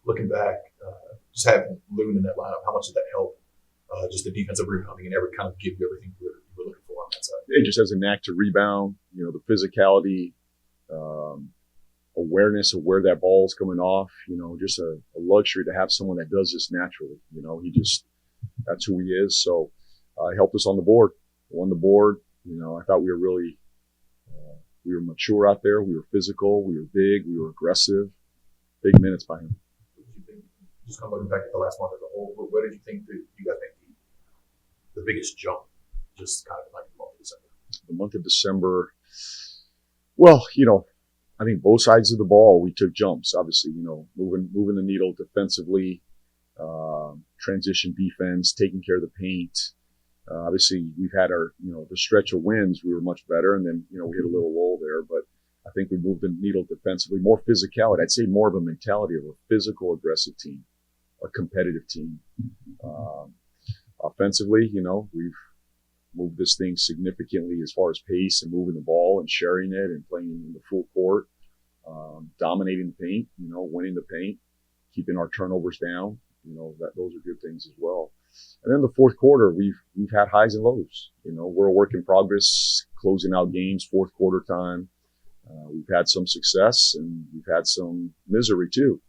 looking back, just having Loon in that lineup, how much did that help? Just the defensive rebounding and kind of give you everything you were looking for on that side. It just has a knack to rebound, the physicality, awareness of where that ball is coming off, just a luxury to have someone that does this naturally. That's who he is. So it helped us on the board, won the board. I thought we were really, we were mature out there. We were physical. We were big. We were aggressive. Big minutes by him. What did you think? Just kind of looking back at the last month as a whole, what did you think that you guys think the biggest jump, just kind of like the month of December? The month of December, well, I think both sides of the ball, we took jumps, obviously, moving the needle defensively, transition defense, taking care of the paint. Obviously, we've had our, the stretch of wins, we were much better, and then, we hit a little lull there, but I think we moved the needle defensively, more physicality. I'd say more of a mentality of a physical, aggressive team, a competitive team. Offensively, we've moved this thing significantly as far as pace and moving the ball and sharing it and playing in the full court, dominating the paint, winning the paint, keeping our turnovers down. Those are good things as well. And then the fourth quarter, we've had highs and lows. We're a work in progress, closing out games, fourth quarter time. We've had some success and we've had some misery too.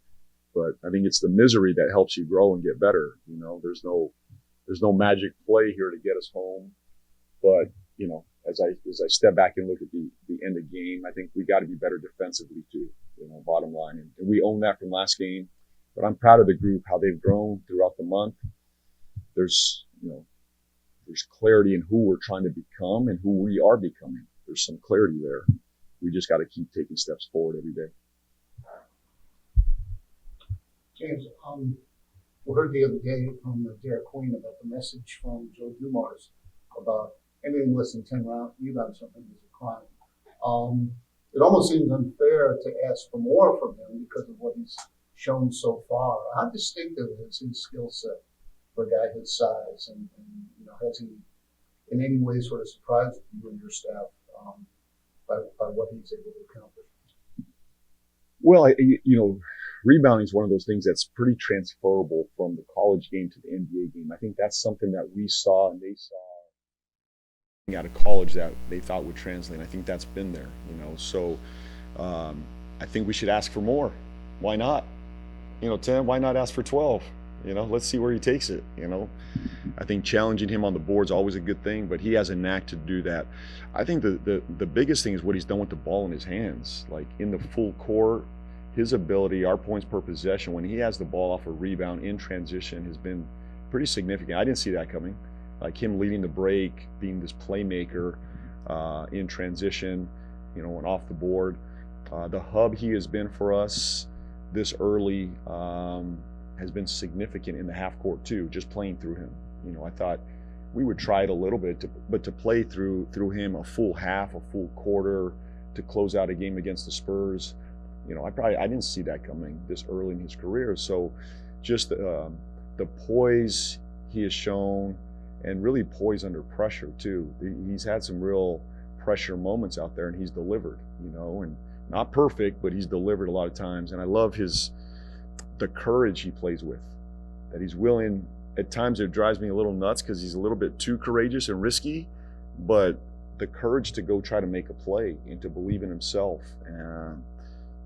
But I think it's the misery that helps you grow and get better. There's no magic play here to get us home. But, as I step back and look at the end of game, I think we got to be better defensively too, bottom line. And we own that from last game. But I'm proud of the group, how they've grown throughout the month. There's clarity in who we're trying to become and who we are becoming. There's some clarity there. We just got to keep taking steps forward every day. James, we heard the other day from Derek Queen about the message from Joe Dumars about anything less than 10 rebounds something is a crime. It almost seems unfair to ask for more from him because of what he's shown so far. How distinctive is his skill set for a guy his size? And has he in any way sort of surprised you and your staff by what he's able to accomplish? Well, rebounding is one of those things that's pretty transferable from the college game to the NBA game. I think that's something that we saw and they saw out of college that they thought would translate. I think that's been there, So I think we should ask for more. Why not? 10, why not ask for 12? Let's see where he takes it, I think challenging him on the board is always a good thing, but he has a knack to do that. I think the biggest thing is what he's done with the ball in his hands, like in the full court. His ability, our points per possession, when he has the ball off a rebound in transition has been pretty significant. I didn't see that coming. Like him leading the break, being this playmaker in transition, and off the board. The hub he has been for us this early has been significant in the half court too, just playing through him. I thought we would try it a little bit, but to play through him a full half, a full quarter, to close out a game against the Spurs, I didn't see that coming this early in his career. So just the poise he has shown, and really poise under pressure too. He's had some real pressure moments out there, and he's delivered, and not perfect, but he's delivered a lot of times. And I love the courage he plays with, that he's willing. At times it drives me a little nuts because he's a little bit too courageous and risky, but the courage to go try to make a play and to believe in himself, and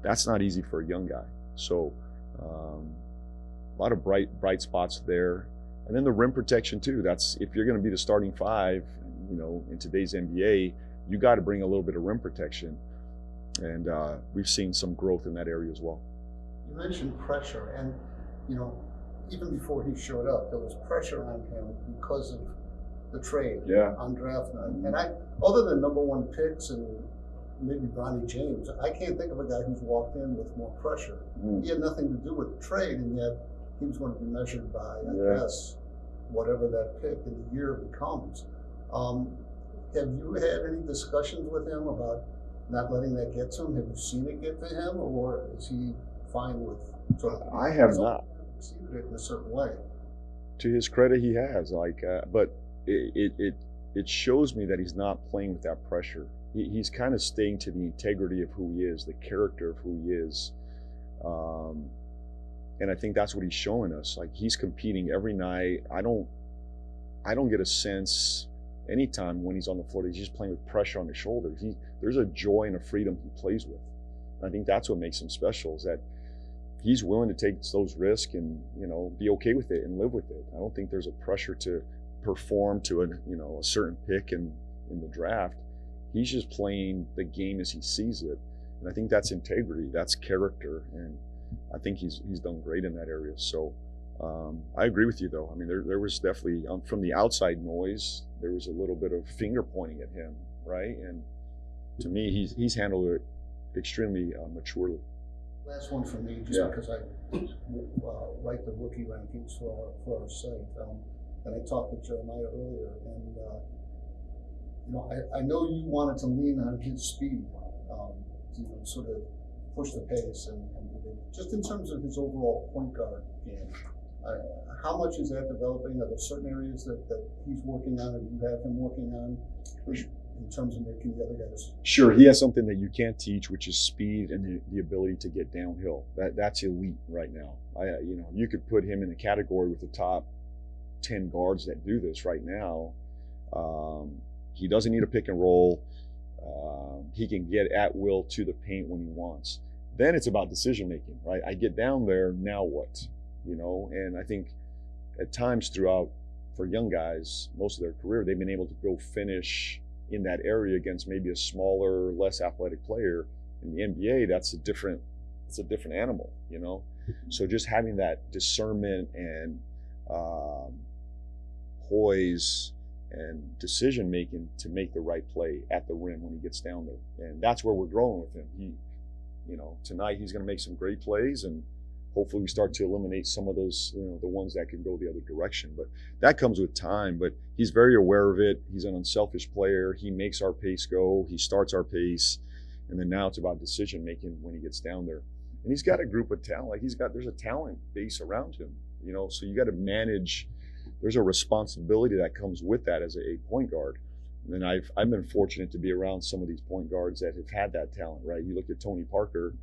that's not easy for a young guy. So a lot of bright spots there. And then the rim protection too. That's, if you're going to be the starting five, in today's NBA, you got to bring a little bit of rim protection. And we've seen some growth in that area as well. You mentioned pressure, and even before he showed up, there was pressure on him because of the trade on draft night. And other than number one picks and maybe Bronny James, I can't think of a guy who's walked in with more pressure. He had nothing to do with the trade, and yet he was going to be measured by, I guess, whatever that pick in the year becomes. Have you had any discussions with him about not letting that get to him? Have you seen it get to him, or is he fine with sort of? I have not received it in a certain way. To his credit, he has. But it shows me that he's not playing with that pressure. He's kind of staying to the integrity of who he is, the character of who he is. And I think that's what he's showing us. Like, he's competing every night. I don't get a sense anytime when he's on the floor that he's just playing with pressure on his shoulders. There's a joy and a freedom he plays with. And I think that's what makes him special, is that he's willing to take those risks and, be okay with it and live with it. I don't think there's a pressure to perform to a certain pick in the draft. He's just playing the game as he sees it. And I think that's integrity, that's character. And I think he's done great in that area. So I agree with you, though. I mean, there was definitely, from the outside noise, there was a little bit of finger pointing at him, right? And to me, he's handled it extremely maturely. Last one for me, just because I write the rookie rankings for our site, and I talked with Jeremiah earlier, and I know you wanted to lean on his speed, to sort of push the pace, and just in terms of his overall point guard game. How much is that developing? Are there certain areas that he's working on, or you have him working on, in terms of making the other guys? Sure, he has something that you can't teach, which is speed and the ability to get downhill. That's elite right now. You could put him in a category with the top 10 guards that do this right now. He doesn't need a pick and roll. He can get at will to the paint when he wants. Then it's about decision making, right? I get down there, now what? And I think at times throughout, for young guys, most of their career, they've been able to go finish in that area against maybe a smaller, less athletic player. In the NBA, it's a different animal, So just having that discernment and poise and decision making to make the right play at the rim when he gets down there, and that's where we're growing with him. Tonight he's going to make some great plays, and hopefully we start to eliminate some of those, the ones that can go the other direction. But that comes with time. But he's very aware of it. He's an unselfish player. He makes our pace go. He starts our pace, and then now it's about decision making when he gets down there. And he's got a group of talent. Like there's a talent base around him. So you got to manage. There's a responsibility that comes with that as a point guard. And I've been fortunate to be around some of these point guards that have had that talent, right? You look at Tony Parker,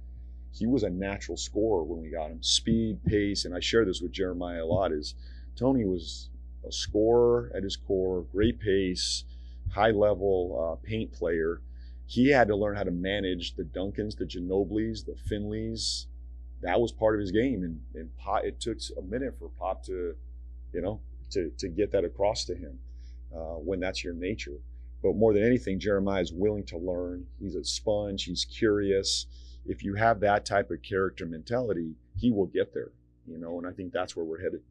he was a natural scorer when we got him. Speed, pace, and I share this with Jeremiah a lot, is Tony was a scorer at his core, great pace, high level paint player. He had to learn how to manage the Duncans, the Ginobilis, the Finleys. That was part of his game. And Pop, it took a minute for Pop to get that across to him when that's your nature. But more than anything, Jeremiah is willing to learn. He's a sponge. He's curious. If you have that type of character mentality, he will get there, and I think that's where we're headed.